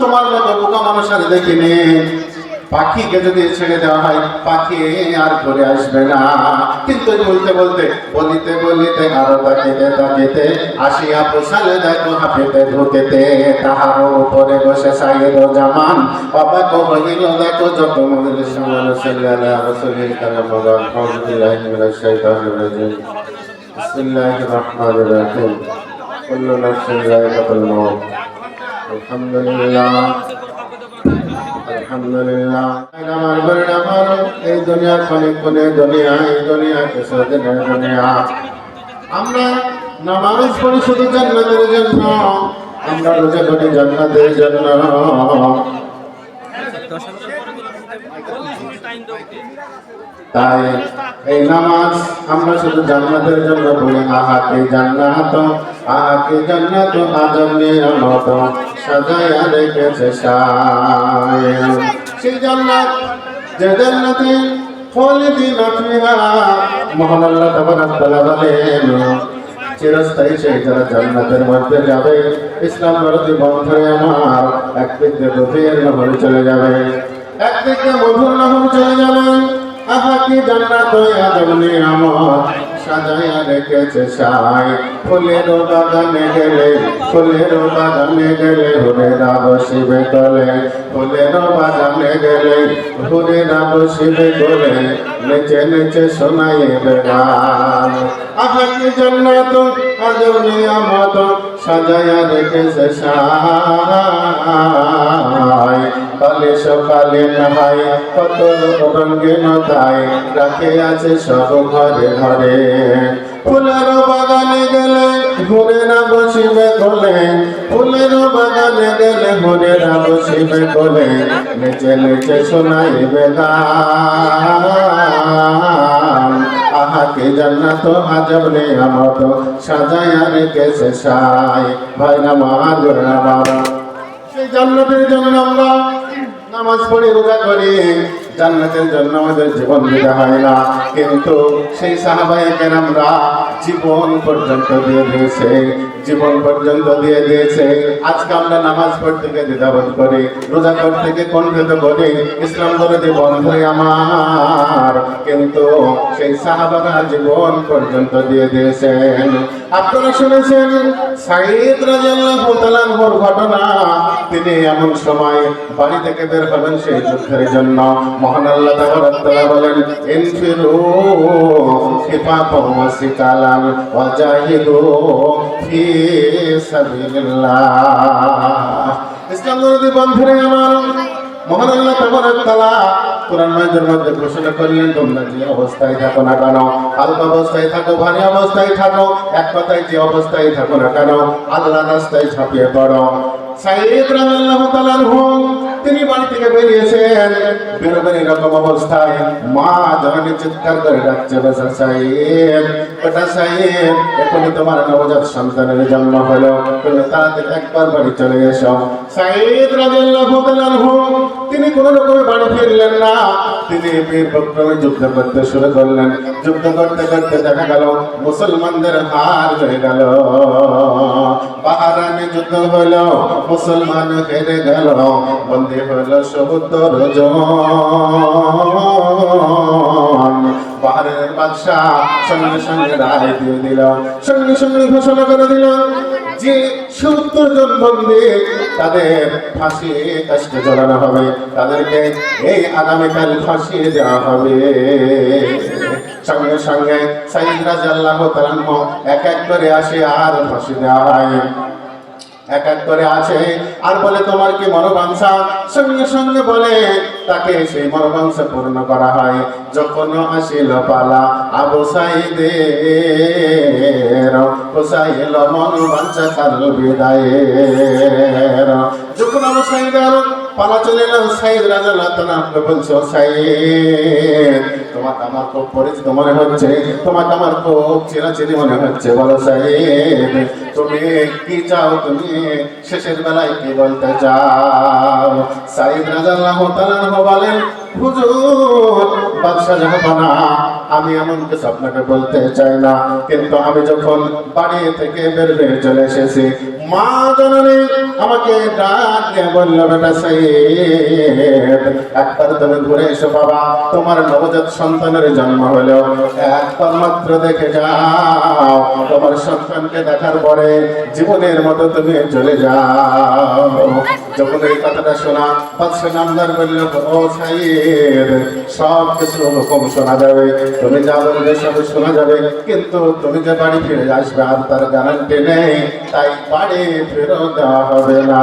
তোমার মতো বোকা মানুষ আর দেখিনি। পাখিকে যদি ছেড়ে দেওয়া হয় পাখি আর ঘুরে আসবে না। কিন্তু বলতে বলতে বলিতে বলিতে আরো তাকিতে তাকিতে আসিয়া পোষালে দেখো হাফিতে ঢুকেতে তাহার উপরে বসে সাইয়েদ জামান অবাক হইল দেখো যত মজলিস সামান সাল্লাল্লাহু রাসূলিল কালাম আউযু বিল্লাহি মিনাশ শাইতানির রাজিম বিসমিল্লাহির রহমানির রহিম কুল্লু নাফসিন যায়িকাতুল মাউত আলহামদুলিল্লাহ আলহামদুলিল্লাহ। আমার পরিণাম এই দুনিয়ার ক্ষণিক ক্ষণে দুনিয়া, এই দুনিয়া কিছুদিনের দুনিয়া। আমরা নামাজ পড়ি শুধু জান্নাতের জন্য, আমরা রোজা করি জান্নাতের জন্য। তাই এই নামাজ আমরা শুধু জান্নাতের জন্য পড়ি। আহাকে জান্নাত, আহাকে জান্নাত আজম নিয়ামত সাজায়া রেখেছে সায়। সেই জান্নাত যে জান্নাতে খালিদিনা ফিহা, মহান আল্লাহ তাবারাক তাআলা বলেন চিরস্থায়ী সেই যারা জান্নাতের মধ্যে যাবে। ইসলাম বিরোধী বন্ধরে আমার একদিকে গভীর নহরে চলে যাবে, একদিকে মধুর নহর চলে যাবে। আহাকি জান্নাত আজম নিয়ামত সাজায়া রেখেছে সায়। ফুলের বাগানে গেলে, ফুলের বাগানে গেলে হুরেরা বসিবে গলে, ফুলের বাগানে গেলে হুরেরা বসিবে গলে, নেচে নেচে শোনাইবে গান। আহাকি জান্নাত আজম নিয়ামত সাজায়া রেখেছে সায়। কালে সকালে নাহাই কত রঙিন তাই রাখে আছে সব ঘরে ঘরে। ফুলের বাগানে গেলে হুরেরা বসিবে কোলে, ফুলের বাগানে গেলে হুরেরা বসিবে কোলে, নেচে নেচে শোনাইবে গান। আহাকে জান্নাত আজব নিয়ামত সাজায়া রেখেছে সায়। ভাই নামাজ সেই জান্নাতের জন্য আমরা নামাজ পড়ি, রোজা করি, জান্নাতের জন্য আমাদের জীবন দিতে হয় না। কিন্তু সেই সাহাবায়ে কেরামরা জীবন পর্যন্ত দিয়ে দিয়েছে, জীবন পর্যন্ত দিয়ে দিয়েছে। আজকে আমরা নামাজ পড়তে গিয়ে দ্বিধাবোধ করি, রোজা করতে গিয়ে কণ্ঠিত করি, ইসলাম বিরোধী বন্ধুই আমার। কিন্তু সেই সাহাবারা জীবন পর্যন্ত দিয়ে দিয়েছেন। আপনারা শুনেছেন সাঈদ রাদিয়াল্লাহু তাআলা আনহুর ঘটনা। তিনি এমন সময় বাড়ি থেকে বের হবেন সেই যুদ্ধের জন্য। মহান আল্লাহ তাবারাক তাআলা বলেন ইনফিরু খিফাফাও ওয়া সিকালান ওয়া জাহিদু ফি সাবিলিল্লাহ। ইসলাম বিরোধী বন্ধুরা আমার, মহান আল্লাহ তাবারাক তাআলা কোরআন মাজিদের মধ্যে ঘোষণা করলেন তোমরা যে অবস্থায় থাকো না কেন, হালকা অবস্থায় থাকো, ভারী অবস্থায় থাকো, এক কথায় যে অবস্থায় থাকো না কেন, আল্লাহর রাস্তায় ঝাঁপিয়ে পড়ো। সাঈদ রাদিয়াল্লাহু তাআলা আনহু তিনি বাড়ি থেকে বেরিয়েছেন, বেরোবেন এরকম অবস্থায় মা জননী চিৎকার করে ডাকছে বেটা সাঈদ, বেটা সাঈদ, এখনই তোমার নবজাত সন্তানের জন্ম হলো, তুমি তাড়াতাড়ি একবার বাড়ি চলে এসো। সাঈদ রাদিয়াল্লাহু তাআলা আনহু তিনি কোনো রকমে বাড়ি ফিরলেন না। তিনি বীর বিক্রমে যুদ্ধ করতে শুরু করলেন। যুদ্ধ করতে করতে দেখা গেল মুসলমানদের হার হয়ে গেল। বাহারানে যুদ্ধ হলো, মুসলমান হেরে গেল, বন্দী হলো ৭০ জন। বাহারের বাদশাহ সঙ্গে সঙ্গে রায় দিয়ে দিল, সঙ্গে সঙ্গে ঘোষণা করে দিল যে ৭০ জন বন্দী তাদের ফাঁসি কাস্টে ঝোলানো হবে, তাদেরকে এই আগামীকাল ফাঁসি দেওয়া হবে। সঙ্গে সঙ্গে সাঈদ রাদিয়াল্লাহু তাআলা আনহু এক এক করে আসে আর ফাঁসি দেওয়া হয়। এক এক করে আছে আর বলে তোমার কি মনোবাঞ্ছা? সঙ্গে সঙ্গে বলে তাকে সেই মনোবাঞ্ছা পূর্ণ করা হয়। যখন আসিল পালা আবু সাঈদের, হোসাইল মনোবাঞ্ছা কাল বিদায়ের। যখন আবু সাঈদের পালা চলে এলো, সাঈদ রাদিয়াল্লাহু তাআলা আনহু বলছে সাঈদ তোমাকে আমার খুব পরিচিত মনে হচ্ছে, তোমাকে আমার খুব চিরাচিরি মনে হচ্ছে, বলো সাঈদ তুমি কি চাও, তুমি শেষের বেলায় কি বলতে চাও? সাঈদ রাদিয়াল্লাহু তাআলা আনহু বলেন হুজুর বাদশা জাহাপানা আমি এমন কিছু আপনাকে বলতে চাই না, কিন্তু আমি যখন বাড়ি থেকে বের হয়ে চলে এসেছি, মা জননী আমাকে ডাক দিয়ে বলল, বেটা সাইদ, একবার তুমি ঘুরে এসো বাবা, তোমার নবজাত সন্তানের জন্ম হলো, একবার মাত্র দেখে যাও, তোমার সন্তানকে দেখার পরে জীবনের মতো তুমি চলে যাও। যখন এই কথাটা শোনা, বাদশাহ নামদার বলল, ও সাইদ, সব কিছু হুকুম শোনা যাবে, তুমি যা বলবে সব শোনা যাবে, কিন্তু তুমি যে বাড়ি ফিরে আসবে আর তার গ্যারান্টি নেই, তাই বাড়ি ফেরত দেওয়া হবে না।